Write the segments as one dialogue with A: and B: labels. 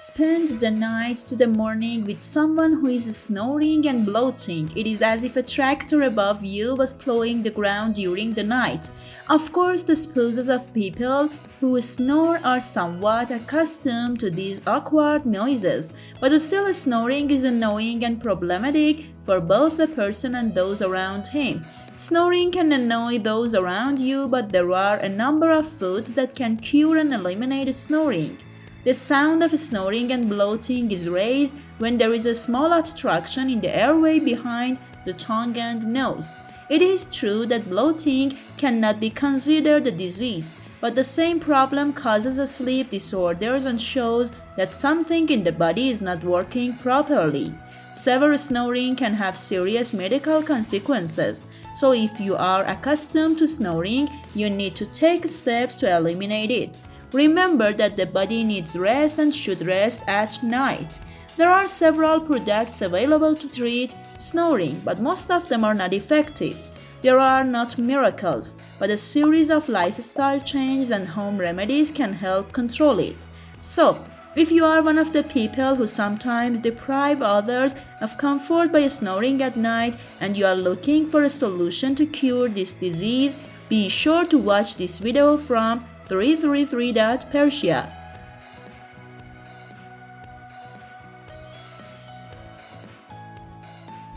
A: Spend the night to the morning with someone who is snoring and bloating. It is as if a tractor above you was plowing the ground during the night. Of course, the spouses of people who snore are somewhat accustomed to these awkward noises, but still snoring is annoying and problematic for both the person and those around him. Snoring can annoy those around you, but there are a number of foods that can cure and eliminate snoring. The sound of snoring and bloating is raised when there is a small obstruction in the airway behind the tongue and nose. It is true that bloating cannot be considered a disease, but the same problem causes sleep disorders and shows that something in the body is not working properly. Severe snoring can have serious medical consequences, so if you are accustomed to snoring, you need to take steps to eliminate it. Remember that the body needs rest and should rest at night. There are several products available to treat snoring, but most of them are not effective. There are not miracles, but a series of lifestyle changes and home remedies can help control it. So, if you are one of the people who sometimes deprive others of comfort by snoring at night and you are looking for a solution to cure this disease, be sure to watch this video from 333.Persia.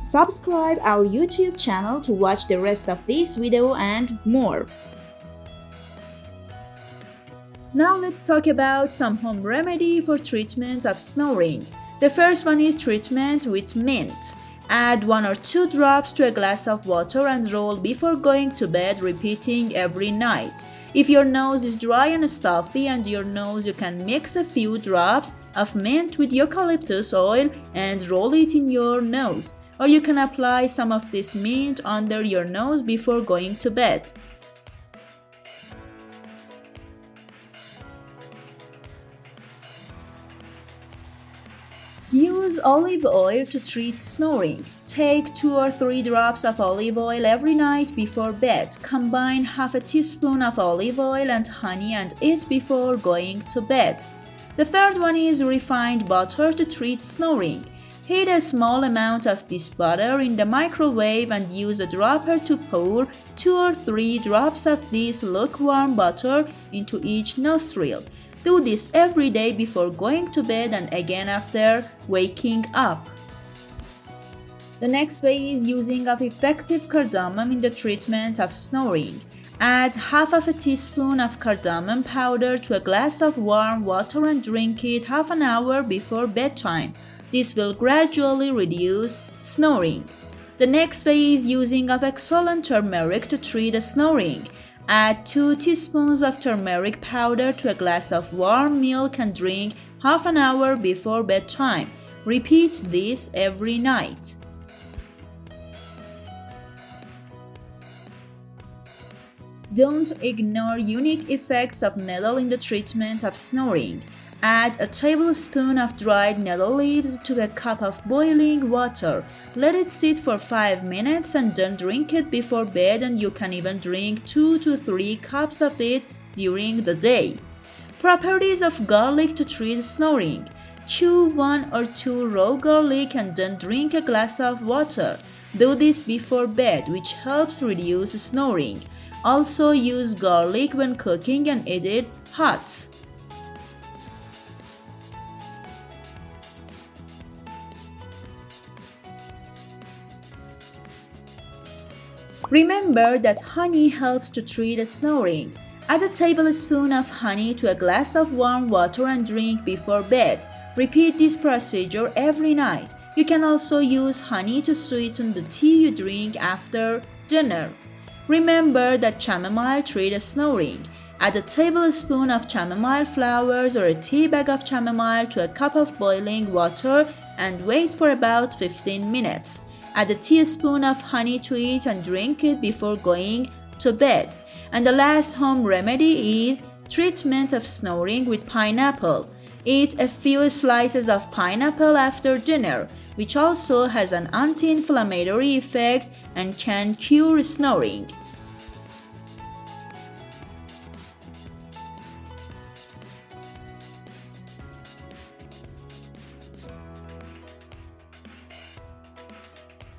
A: Subscribe our YouTube channel to watch the rest of this video and more. Now let's talk about some home remedy for treatment of snoring. The first one is treatment with mint. Add 1 or 2 drops to a glass of water and roll before going to bed, repeating every night. If your nose is dry and stuffy and your nose, you can mix a few drops of mint with eucalyptus oil and roll it in your nose. Or you can apply some of this mint under your nose before going to bed. Use olive oil to treat snoring. Take 2 or 3 drops of olive oil every night before bed. Combine half a teaspoon of olive oil and honey and eat before going to bed. The third one is refined butter to treat snoring. Heat a small amount of this butter in the microwave and use a dropper to pour 2 or 3 drops of this lukewarm butter into each nostril. Do this every day before going to bed and again after waking up. The next way is using of effective cardamom in the treatment of snoring. Add half of a teaspoon of cardamom powder to a glass of warm water and drink it half an hour before bedtime. This will gradually reduce snoring. The next way is using of excellent turmeric to treat snoring. Add 2 teaspoons of turmeric powder to a glass of warm milk and drink half an hour before bedtime. Repeat this every night. Don't ignore unique effects of nettle in the treatment of snoring. Add a tablespoon of dried nettle leaves to a cup of boiling water. Let it sit for 5 minutes and then drink it before bed, and you can even drink 2 to 3 cups of it during the day. Properties of garlic to treat snoring. Chew 1 or 2 raw garlic and then drink a glass of water. Do this before bed, which helps reduce snoring. Also use garlic when cooking and eat it hot. Remember that honey helps to treat snoring. Add a tablespoon of honey to a glass of warm water and drink before bed. Repeat this procedure every night. You can also use honey to sweeten the tea you drink after dinner. Remember that chamomile treats snoring. Add a tablespoon of chamomile flowers or a tea bag of chamomile to a cup of boiling water and wait for about 15 minutes. Add a teaspoon of honey to it and drink it before going to bed. And the last home remedy is treatment of snoring with pineapple. Eat a few slices of pineapple after dinner, which also has an anti-inflammatory effect and can cure snoring.